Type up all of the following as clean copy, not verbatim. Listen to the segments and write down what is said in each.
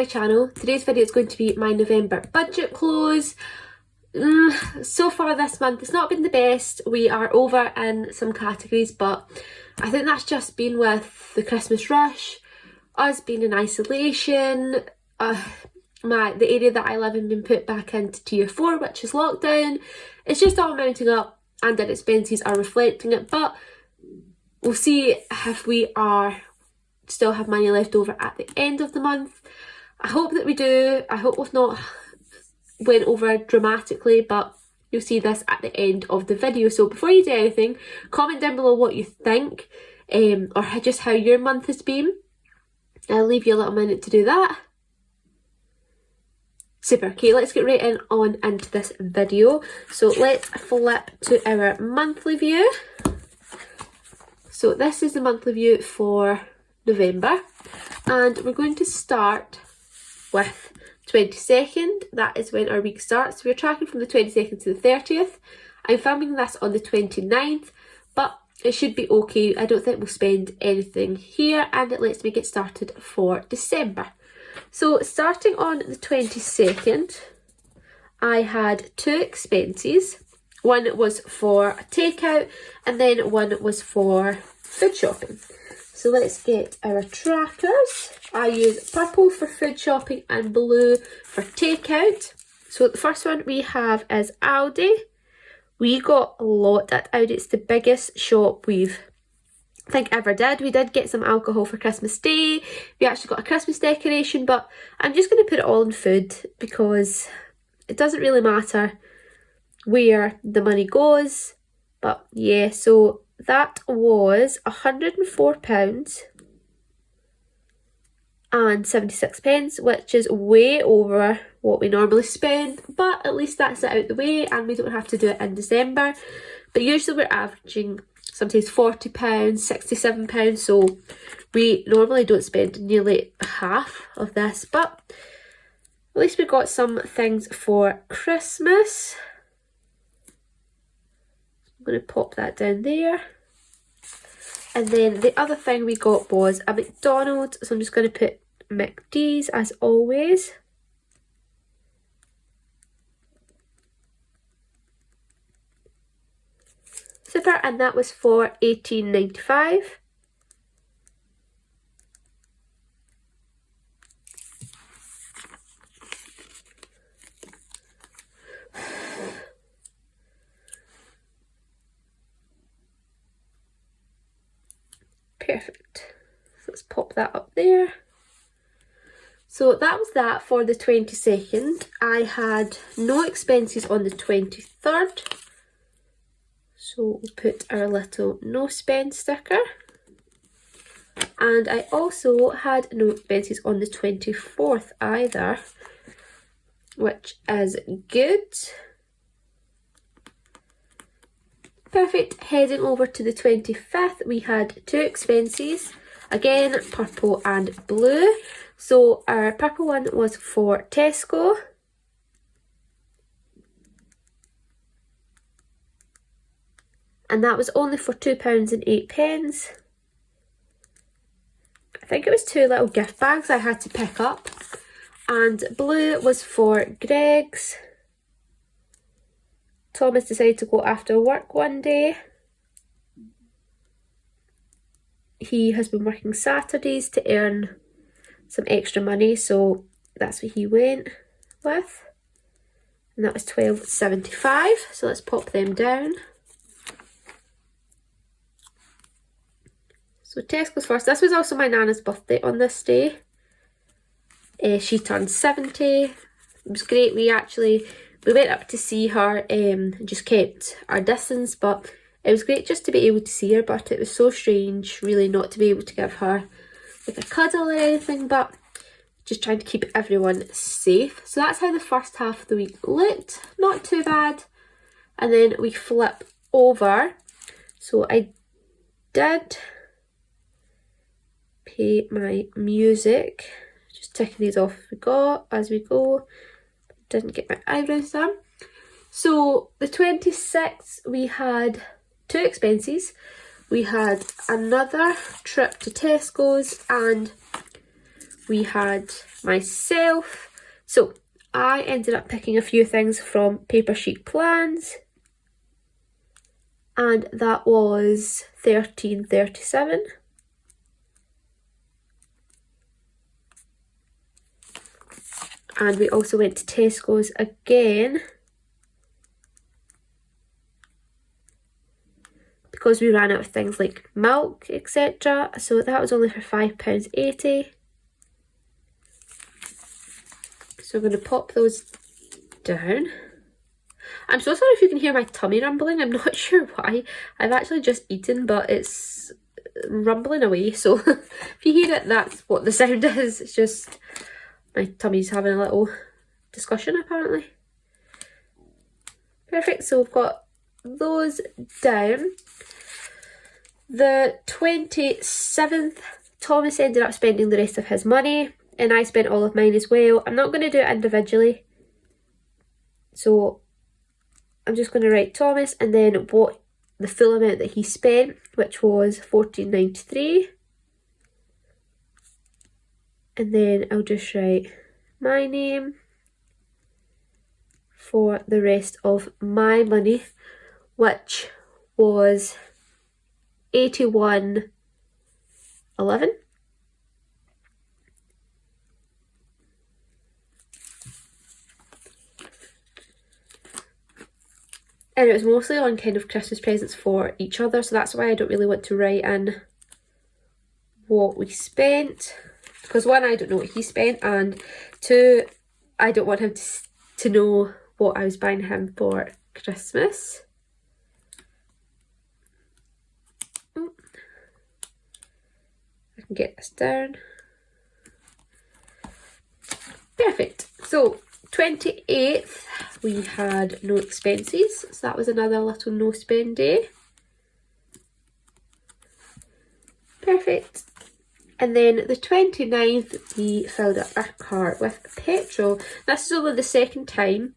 my channel. Today's video is going to be my November budget close. So far this month it's not been the best. We are over in some categories, but I think that's just been with the Christmas rush, us being in isolation, the area that I live in being put back into tier 4, which is lockdown. It's just all mounting up and our expenses are reflecting it, but we'll see if we still have money left over at the end of the month. I hope that we do. I hope we've not went over dramatically, but you'll see this at the end of the video. So before you do anything, comment down below what you think, or just how your month has been. I'll leave you a little minute to do that. Super. Okay, let's get right on into this video. So let's flip to our monthly view. So this is the monthly view for November, and we're going to start with 22nd. That is when our week starts. We're tracking from the 22nd to the 30th. I'm filming this on the 29th, but it should be okay. I don't think we'll spend anything here, and it lets me get started for December. So starting on the 22nd, I had two expenses. One was for takeout and then one was for food shopping. So let's get our trackers. I use purple for food shopping and blue for takeout. So the first one we have is Aldi. We got a lot at Aldi. It's the biggest shop we've ever did. We did get some alcohol for Christmas Day. We actually got a Christmas decoration, but I'm just going to put it all in food because it doesn't really matter where the money goes. But yeah, so that was £104 and 76 pence, which is way over what we normally spend, but at least that's it out the way and we don't have to do it in December. But usually we're averaging sometimes £40, £67, so we normally don't spend nearly half of this, but at least we got some things for Christmas. I'm going to pop that down there. And then the other thing we got was a McDonald's, so I'm just going to put McD's as always. Super, and that was for £18.95. Perfect. So let's pop that up there. So that was that for the 22nd. I had no expenses on the 23rd. So we'll put our little no spend sticker. And I also had no expenses on the 24th either, which is good. Perfect. Heading over to the 25th, we had two expenses. Again, purple and blue. So our purple one was for Tesco. And that was only for £2.08. I think it was two little gift bags I had to pick up. And blue was for Greg's. Thomas decided to go after work one day. He has been working Saturdays to earn some extra money, so that's what he went with. And that was £12.75. So let's pop them down. So Tesco's first. This was also my Nana's birthday on this day. She turned 70. It was great. We went up to see her and just kept our distance, but it was great just to be able to see her, but it was so strange really not to be able to give her like a cuddle or anything, but just trying to keep everyone safe. So that's how the first half of the week looked. Not too bad. And then we flip over. So I did pay my music. Just ticking these off as we go. Didn't get my eyebrows done. So the 26th we had two expenses. We had another trip to Tesco's and we had myself. So I ended up picking a few things from Paper Sheet Plans, and that was £13.37. And we also went to Tesco's again because we ran out of things like milk, etc. So that was only for £5.80. So I'm going to pop those down. I'm so sorry if you can hear my tummy rumbling. I'm not sure why. I've actually just eaten, but it's rumbling away. So if you hear it, that's what the sound is. It's just my tummy's having a little discussion, apparently. Perfect. So we've got those down. The 27th, Thomas ended up spending the rest of his money, and I spent all of mine as well. I'm not going to do it individually. So I'm just going to write Thomas and then what the full amount that he spent, which was £14.93. And then I'll just write my name for the rest of my money, which was £81.11. And it was mostly on kind of Christmas presents for each other, so that's why I don't really want to write in what we spent. Because one, I don't know what he spent, and two, I don't want him to know what I was buying him for Christmas. I can get this down. Perfect. So 28th, we had no expenses, so that was another little no spend day. Perfect. And then the 29th, we filled up our car with petrol. This is only the second time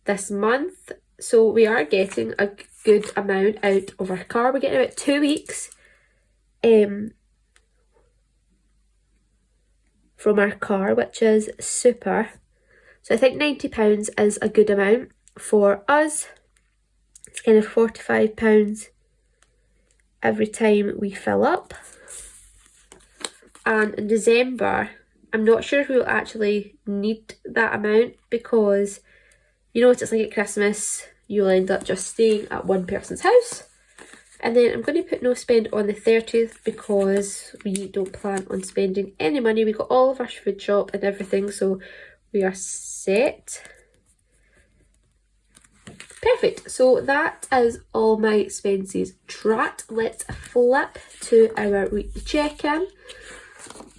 this month, so we are getting a good amount out of our car. We're getting about 2 weeks from our car, which is super. So I think £90 is a good amount for us. It's kind of £45 every time we fill up. And in December, I'm not sure if we'll actually need that amount, because you know what it's like at Christmas, you'll end up just staying at one person's house. And then I'm going to put no spend on the 30th because we don't plan on spending any money. We got all of our food shop and everything, so we are set. Perfect. So that is all my expenses tracked. Let's flip to our weekly check-in.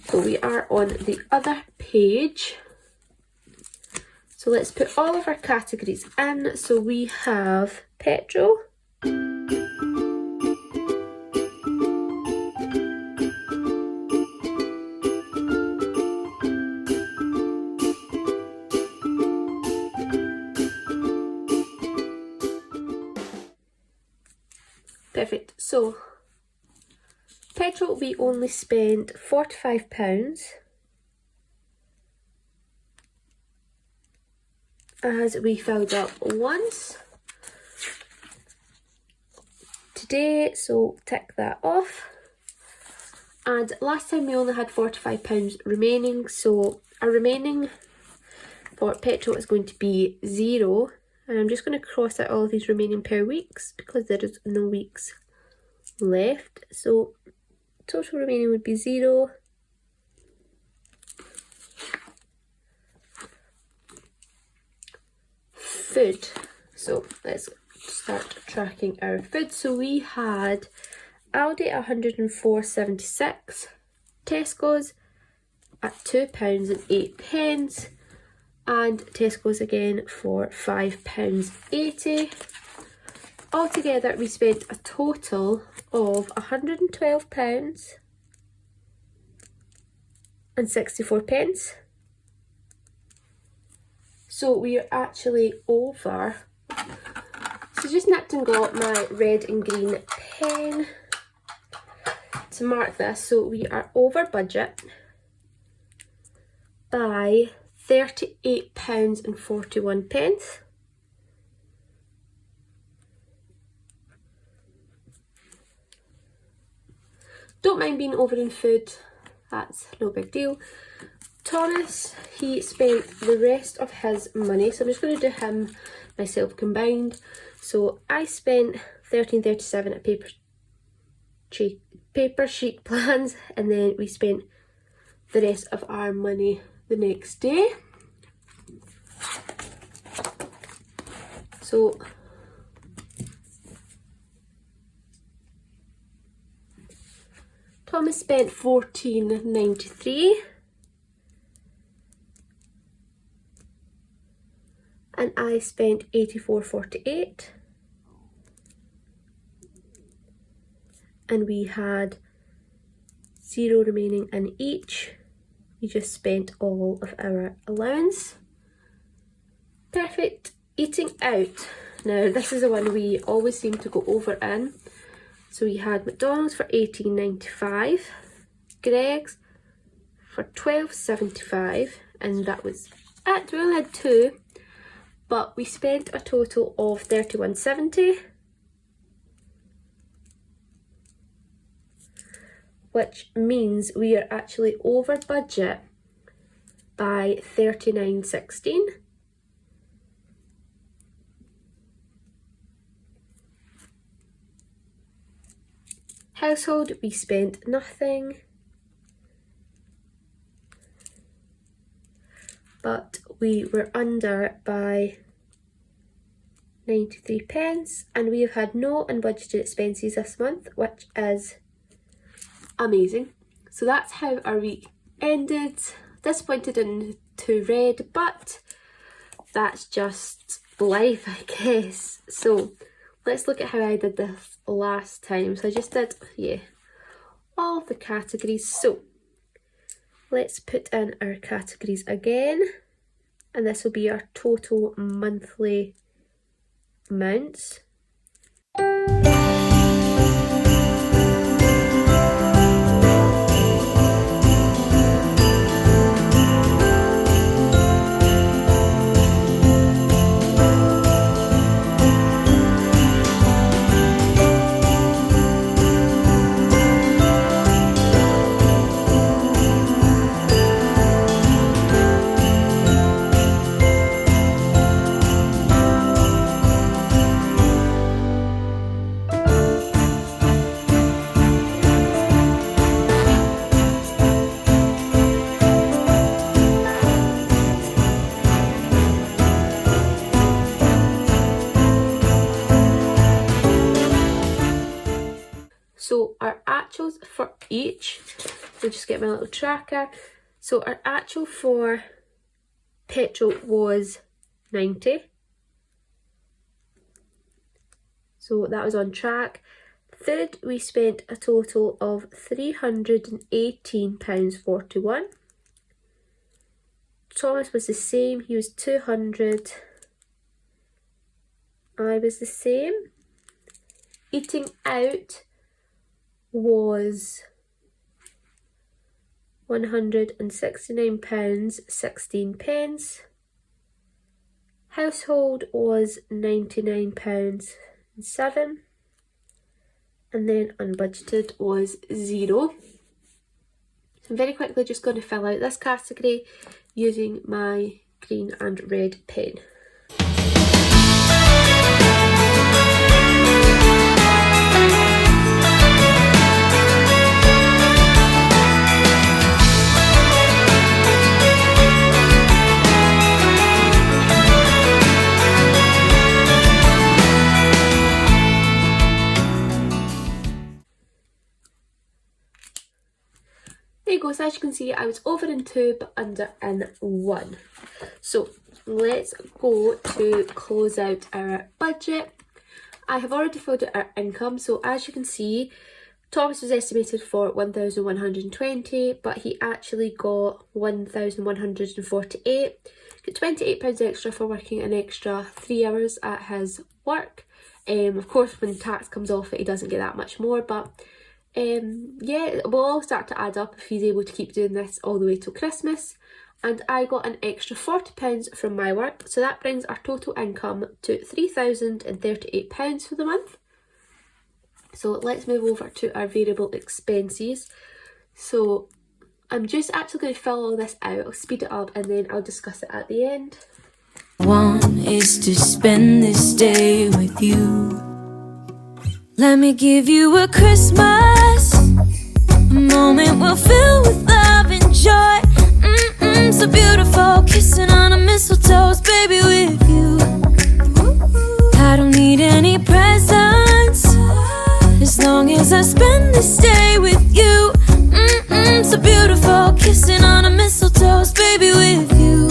So we are on the other page. So let's put all of our categories in. So we have petrol. Perfect. So petrol, we only spent £45 as we filled up once today, so tick that off. And last time we only had £45 remaining, so our remaining for petrol is going to be 0. And I'm just going to cross out all of these remaining per weeks because there is no weeks left. So total remaining would be 0. Food. So let's start tracking our food. So we had Aldi at £104.76, Tesco's at £2.08, and Tesco's again for £5.80. Altogether we spent a total of £112.64. So we are actually over. So just nipped and got my red and green pen to mark this. So we are over budget by £38.41. Don't mind being over in food, that's no big deal. Thomas, he spent the rest of his money, so I'm just going to do him, myself combined. So I spent £13.37 at paper sheet plans, and then we spent the rest of our money the next day. So Thomas spent £14.93 and I spent £84.48, and we had £0 remaining in each. We just spent all of our allowance. Perfect. Eating out. Now this is the one we always seem to go over in. So we had McDonald's for £18.95, Greggs for £12.75, and that was it. We only had two, but we spent a total of £31.70, which means we are actually over budget by £39.16. Household, we spent nothing, but we were under by 93p, and we have had no unbudgeted expenses this month, which is amazing. So that's how our week ended. Disappointed into red, but that's just life, I guess. So let's look at how I did this last time. So I just did, all of the categories. So let's put in our categories again, and this will be our total monthly amounts. So our actuals for each, we'll just get my little tracker. So our actual for petrol was 90. So that was on track. Food, we spent a total of £318.41. Thomas was the same, he was 200. I was the same. Eating out was £169.16. Household was £99.07, and then unbudgeted was 0. So I'm very quickly just going to fill out this category using my green and red pen. There you go, so as you can see I was over in 2 but under in 1. So let's go to close out our budget. I have already filled out our income, so as you can see Thomas was estimated for 1,120, but he actually got 1,148. Got £28 extra for working an extra 3 hours at his work. Of course when tax comes off it he doesn't get that much more, but yeah, it will all start to add up if he's able to keep doing this all the way till Christmas. and I got an extra £40 from my work, so that brings our total income to £3,038 for the month. So let's move over to our variable expenses. So I'm just actually going to fill all this out, I'll speed it up and then I'll discuss it at the end. One is to spend this day with you. Let me give you a Christmas, a moment we'll fill with love and joy. So beautiful, kissing on a mistletoe, baby, with you. I don't need any presents, as long as I spend this day with you. So beautiful, kissing on a mistletoe, baby, with you.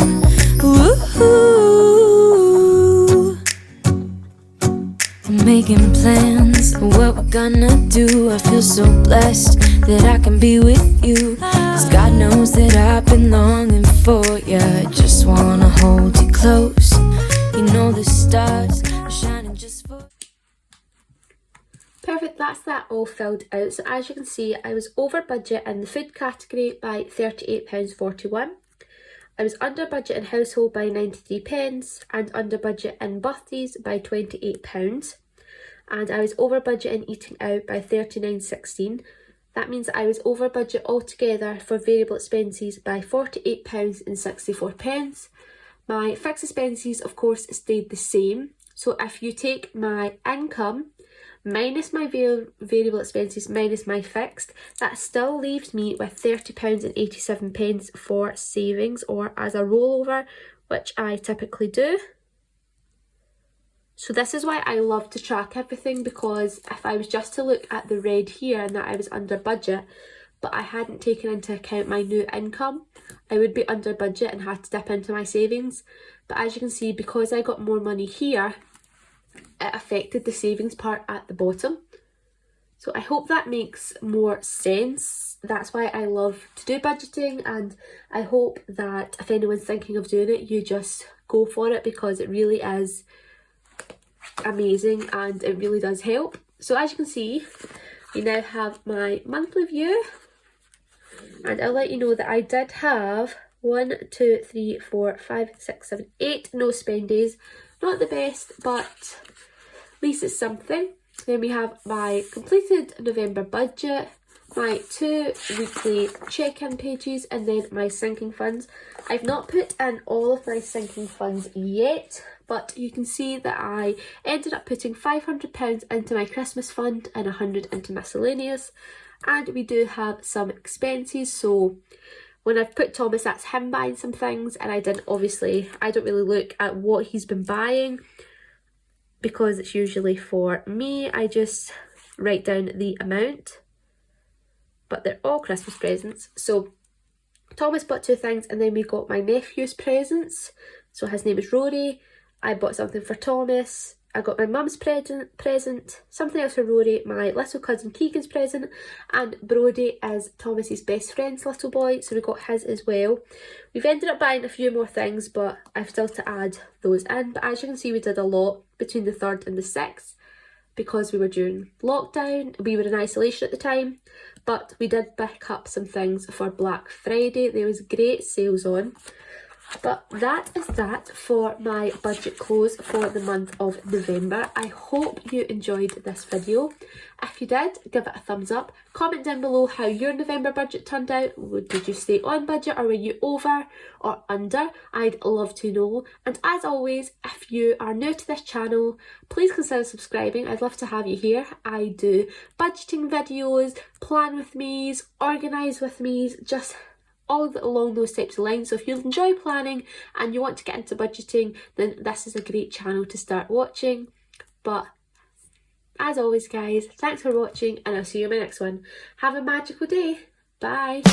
I'm making plans of what we're gonna do. I feel so blessed that I can be with you, 'cause God knows that I've been longing for you. Just wanna hold you close. You know the stars are shining just for... Perfect, that's that all filled out. So as you can see, I was over budget in the food category by £38.41. I was under budget in household by 93p and under budget in birthdays by £28. And I was over budget in eating out by £39.16. That means I was over budget altogether for variable expenses by £48.64. My fixed expenses, of course, stayed the same. So if you take my income minus my variable expenses minus my fixed, that still leaves me with £30.87 for savings or as a rollover, which I typically do. So this is why I love to track everything, because if I was just to look at the red here and that I was under budget, but I hadn't taken into account my new income, I would be under budget and had to dip into my savings. But as you can see, because I got more money here, it affected the savings part at the bottom. So I hope that makes more sense. That's why I love to do budgeting, and I hope that if anyone's thinking of doing it, you just go for it, because it really is amazing and it really does help. So as you can see, we now have my monthly view, and I'll let you know that I did have 1, 2, 3, 4, 5, 6, 7, 8 no spend days. Not the best, but at least it's something. Then we have my completed November budget, my 2 weekly check-in pages, and then my sinking funds. I've not put in all of my sinking funds yet, but you can see that I ended up putting £500 into my Christmas fund and £100 into miscellaneous. And we do have some expenses, so when I've put Thomas, that's him buying some things, and I don't really look at what he's been buying, because it's usually for me. I just write down the amount, but they're all Christmas presents. So Thomas bought 2 things, and then we got my nephew's presents. So his name is Rory. I bought something for Thomas. I got my mum's present, something else for Rory, my little cousin Keegan's present, and Brody is Thomas's best friend's little boy, so we got his as well. We've ended up buying a few more things, but I've still to add those in. But as you can see, we did a lot between the 3rd and the 6th, because we were during lockdown. We were in isolation at the time, but we did pick up some things for Black Friday. There was great sales on. But that is that for my budget close for the month of November. I hope you enjoyed this video. If you did, give it a thumbs up. Comment down below how your November budget turned out. Did you stay on budget, or were you over or under? I'd love to know. And as always, if you are new to this channel, please consider subscribing. I'd love to have you here. I do budgeting videos, plan with me's, organise with me's, just all along those types of lines. So if you enjoy planning and you want to get into budgeting, then this is a great channel to start watching. But as always, guys, thanks for watching, and I'll see you in my next one. Have a magical day. Bye.